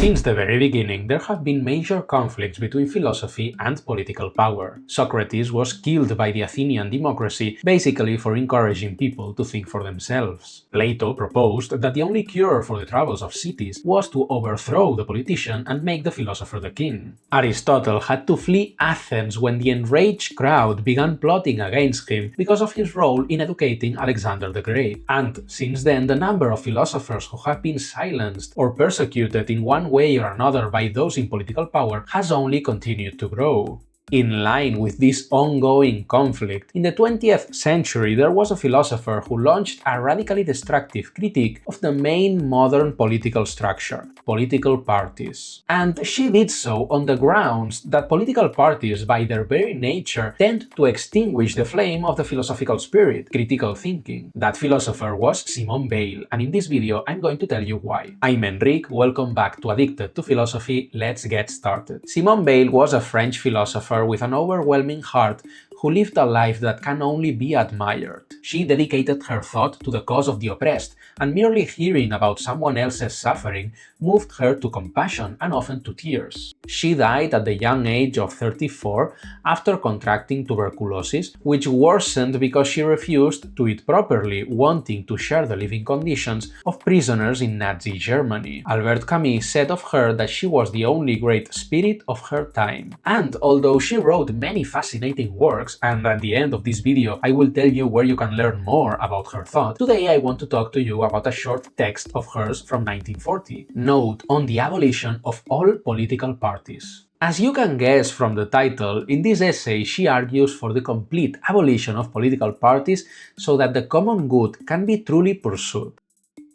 Since the very beginning, there have been major conflicts between philosophy and political power. Socrates was killed by the Athenian democracy basically for encouraging people to think for themselves. Plato proposed that the only cure for the troubles of cities was to overthrow the politician and make the philosopher the king. Aristotle had to flee Athens when the enraged crowd began plotting against him because of his role in educating Alexander the Great. And since then, the number of philosophers who have been silenced or persecuted in one way or another by those in political power has only continued to grow. In line with this ongoing conflict, in the 20th century there was a philosopher who launched a radically destructive critique of the main modern political structure, political parties. And she did so on the grounds that political parties, by their very nature, tend to extinguish the flame of the philosophical spirit, critical thinking. That philosopher was Simone Weil, and in this video I'm going to tell you why. I'm Enrique, welcome back to Addicted to Philosophy, let's get started. Simone Weil was a French philosopher with an overwhelming heart who lived a life that can only be admired. She dedicated her thought to the cause of the oppressed, and merely hearing about someone else's suffering moved her to compassion and often to tears. She died at the young age of 34 after contracting tuberculosis, which worsened because she refused to eat properly, wanting to share the living conditions of prisoners in Nazi Germany. Albert Camus said of her that she was the only great spirit of her time. And although she wrote many fascinating works, and at the end of this video I will tell you where you can learn more about her thought, today I want to talk to you about a short text of hers from 1940. Note on the abolition of all political parties. As you can guess from the title, in this essay she argues for the complete abolition of political parties so that the common good can be truly pursued.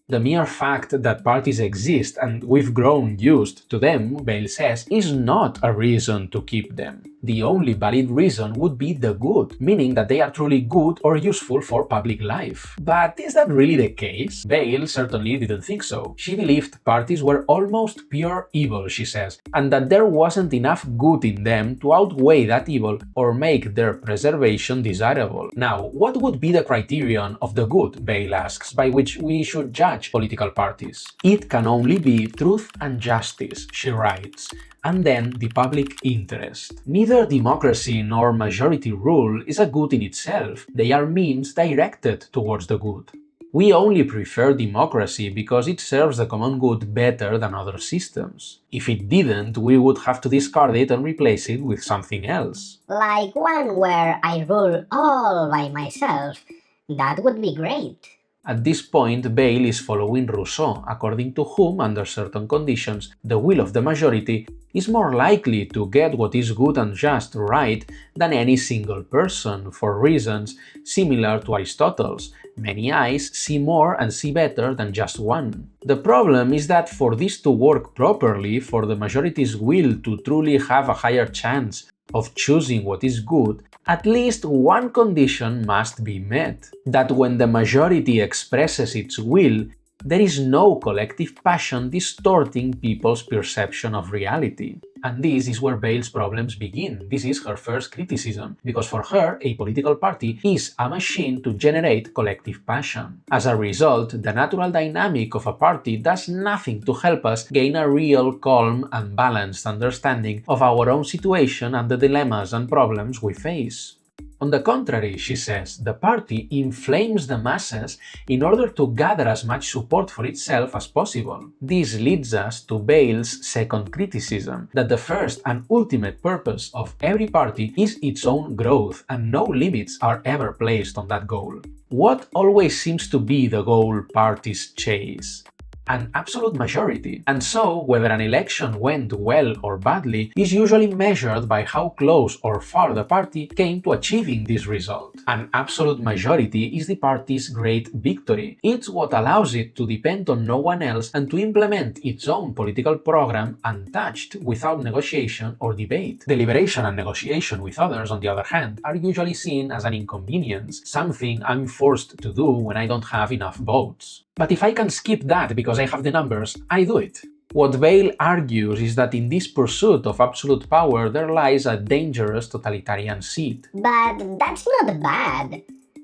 The mere fact that parties exist and we've grown used to them, Weil says, is not a reason to keep them. The only valid reason would be the good, meaning that they are truly good or useful for public life. But is that really the case? Weil certainly didn't think so. She believed parties were almost pure evil, she says, and that there wasn't enough good in them to outweigh that evil or make their preservation desirable. Now, what would be the criterion of the good, Weil asks, by which we should judge political parties? It can only be truth and justice, she writes, and then the public interest. Neither democracy nor majority rule is a good in itself, they are means directed towards the good. We only prefer democracy because it serves the common good better than other systems. If it didn't, we would have to discard it and replace it with something else. Like one where I rule all by myself, that would be great. At this point, Weil is following Rousseau, according to whom, under certain conditions, the will of the majority is more likely to get what is good and just right than any single person, for reasons similar to Aristotle's. Many eyes see more and see better than just one. The problem is that for this to work properly, for the majority's will to truly have a higher chance of choosing what is good, at least one condition must be met: that when the majority expresses its will, there is no collective passion distorting people's perception of reality. And this is where Weil's problems begin. This is her first criticism, because for her, a political party is a machine to generate collective passion. As a result, the natural dynamic of a party does nothing to help us gain a real, calm and balanced understanding of our own situation and the dilemmas and problems we face. On the contrary, she says, the party inflames the masses in order to gather as much support for itself as possible. This leads us to Weil's second criticism, that the first and ultimate purpose of every party is its own growth, and no limits are ever placed on that goal. What always seems to be the goal parties chase? An absolute majority, and so whether an election went well or badly is usually measured by how close or far the party came to achieving this result. An absolute majority is the party's great victory. It's what allows it to depend on no one else and to implement its own political program untouched, without negotiation or debate. Deliberation and negotiation with others, on the other hand, are usually seen as an inconvenience, something I'm forced to do when I don't have enough votes. But if I can skip that because I have the numbers, I do it. What Weil argues is that in this pursuit of absolute power there lies a dangerous totalitarian seed. But that's not bad.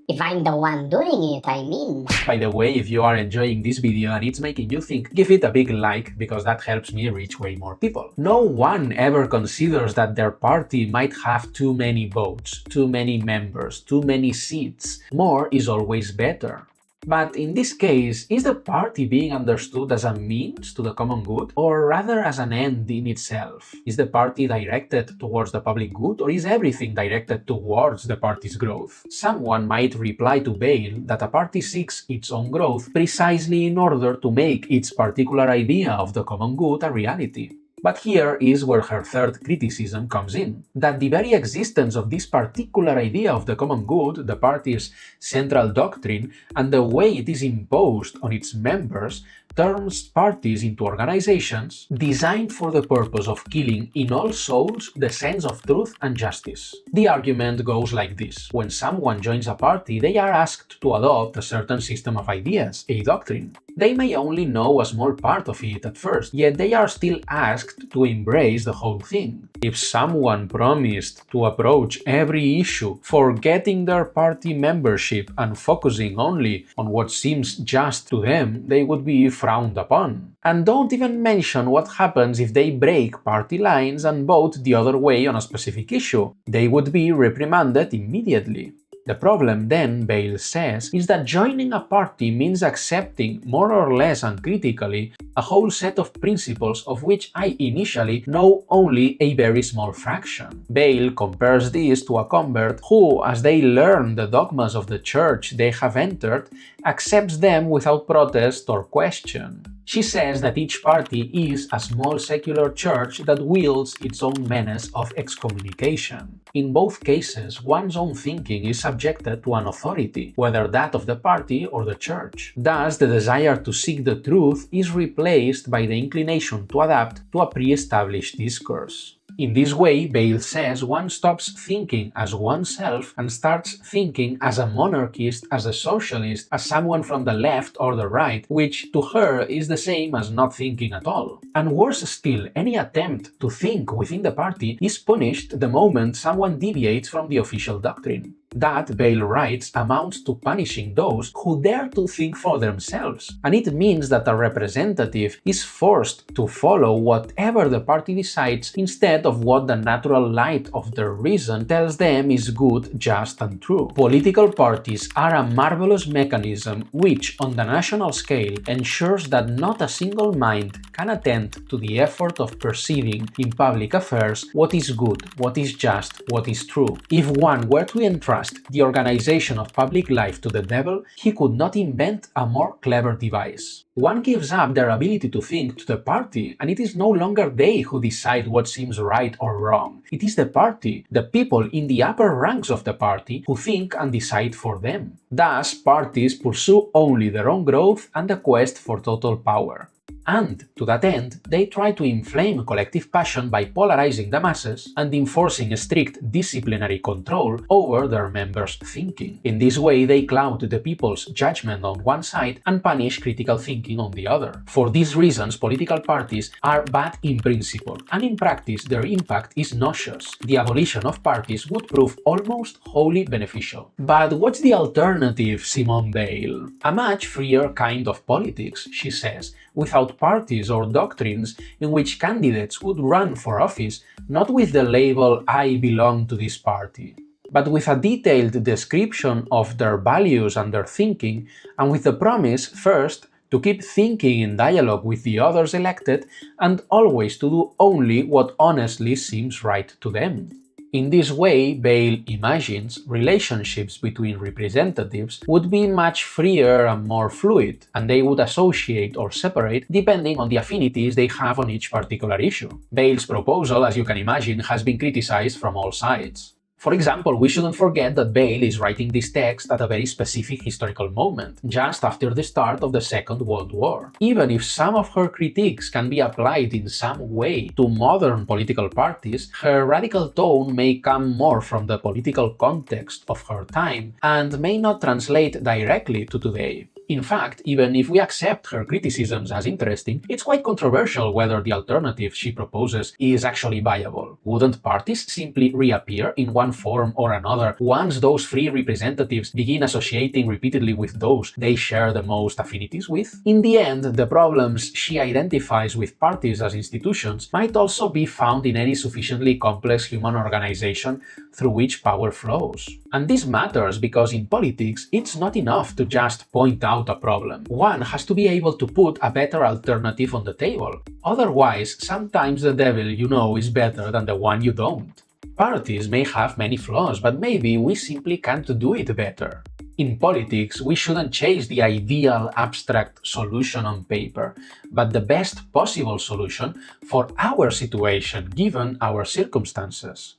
If I'm the one doing it, I mean. By the way, if you are enjoying this video and it's making you think, give it a big like, because that helps me reach way more people. No one ever considers that their party might have too many votes, too many members, too many seats. More is always better. But in this case, is the party being understood as a means to the common good, or rather as an end in itself? Is the party directed towards the public good, or is everything directed towards the party's growth? Someone might reply to Weil that a party seeks its own growth precisely in order to make its particular idea of the common good a reality. But here is where her third criticism comes in, that the very existence of this particular idea of the common good, the party's central doctrine, and the way it is imposed on its members, turns parties into organizations designed for the purpose of killing in all souls the sense of truth and justice. The argument goes like this: when someone joins a party, they are asked to adopt a certain system of ideas, a doctrine. They may only know a small part of it at first, yet they are still asked to embrace the whole thing. If someone promised to approach every issue, forgetting their party membership and focusing only on what seems just to them, they would be frowned upon. And don't even mention what happens if they break party lines and vote the other way on a specific issue. They would be reprimanded immediately. The problem, then, Weil says, is that joining a party means accepting, more or less uncritically, a whole set of principles of which I initially know only a very small fraction. Weil compares this to a convert who, as they learn the dogmas of the church they have entered, accepts them without protest or question. She says that each party is a small secular church that wields its own menace of excommunication. In both cases, one's own thinking is subjected to an authority, whether that of the party or the church. Thus, the desire to seek the truth is replaced by the inclination to adapt to a pre-established discourse. In this way, Weil says, one stops thinking as oneself and starts thinking as a monarchist, as a socialist, as someone from the left or the right, which to her is the same as not thinking at all. And worse still, any attempt to think within the party is punished the moment someone deviates from the official doctrine. That, Weil writes, amounts to punishing those who dare to think for themselves, and it means that a representative is forced to follow whatever the party decides instead of what the natural light of their reason tells them is good, just, and true. Political parties are a marvelous mechanism which, on the national scale, ensures that not a single mind can attend to the effort of perceiving in public affairs what is good, what is just, what is true. If one were to entrust the organization of public life to the devil, he could not invent a more clever device. One gives up their ability to think to the party, and it is no longer they who decide what seems right or wrong. It is the party, the people in the upper ranks of the party, who think and decide for them. Thus, parties pursue only their own growth and the quest for total power. And, to that end, they try to inflame collective passion by polarizing the masses and enforcing a strict disciplinary control over their members' thinking. In this way, they cloud the people's judgment on one side and punish critical thinking on the other. For these reasons, political parties are bad in principle, and in practice their impact is nauseous. The abolition of parties would prove almost wholly beneficial. But what's the alternative, Simone Weil? A much freer kind of politics, she says, without parties or doctrines in which candidates would run for office not with the label "I belong to this party," but with a detailed description of their values and their thinking, and with the promise, first, to keep thinking in dialogue with the others elected, and always to do only what honestly seems right to them. In this way, Weil imagines relationships between representatives would be much freer and more fluid, and they would associate or separate depending on the affinities they have on each particular issue. Weil's proposal, as you can imagine, has been criticized from all sides. For example, we shouldn't forget that Weil is writing this text at a very specific historical moment, just after the start of the Second World War. Even if some of her critiques can be applied in some way to modern political parties, her radical tone may come more from the political context of her time and may not translate directly to today. In fact, even if we accept her criticisms as interesting, it's quite controversial whether the alternative she proposes is actually viable. Wouldn't parties simply reappear in one form or another once those free representatives begin associating repeatedly with those they share the most affinities with? In the end, the problems she identifies with parties as institutions might also be found in any sufficiently complex human organization through which power flows. And this matters because in politics, it's not enough to just point out a problem. One has to be able to put a better alternative on the table. Otherwise, sometimes the devil you know is better than the one you don't. Parties may have many flaws, but maybe we simply can't do it better. In politics, we shouldn't chase the ideal abstract solution on paper, but the best possible solution for our situation given our circumstances.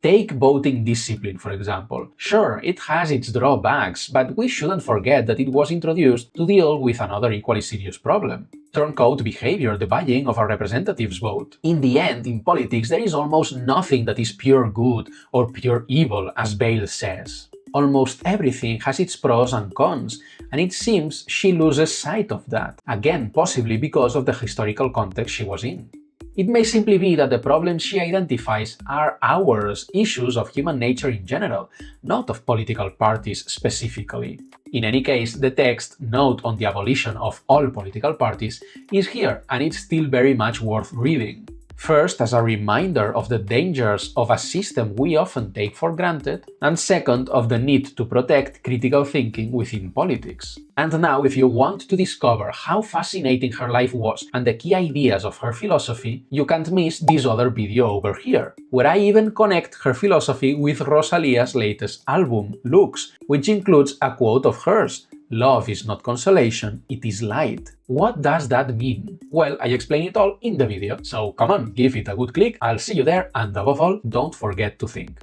Take voting discipline, for example. Sure, it has its drawbacks, but we shouldn't forget that it was introduced to deal with another equally serious problem: turncoat behavior, the buying of a representative's vote. In the end, in politics, there is almost nothing that is pure good or pure evil, as Weil says. Almost everything has its pros and cons, and it seems she loses sight of that, again possibly because of the historical context she was in. It may simply be that the problems she identifies are ours, issues of human nature in general, not of political parties specifically. In any case, the text note on the abolition of all political parties is here, and it's still very much worth reading. First, as a reminder of the dangers of a system we often take for granted, and second, of the need to protect critical thinking within politics. And now, if you want to discover how fascinating her life was and the key ideas of her philosophy, you can't miss this other video over here, where I even connect her philosophy with Rosalía's latest album, Lux, which includes a quote of hers: "Love is not consolation, it is light." What does that mean? Well, I explain it all in the video, so come on, give it a good click, I'll see you there, and above all, don't forget to think.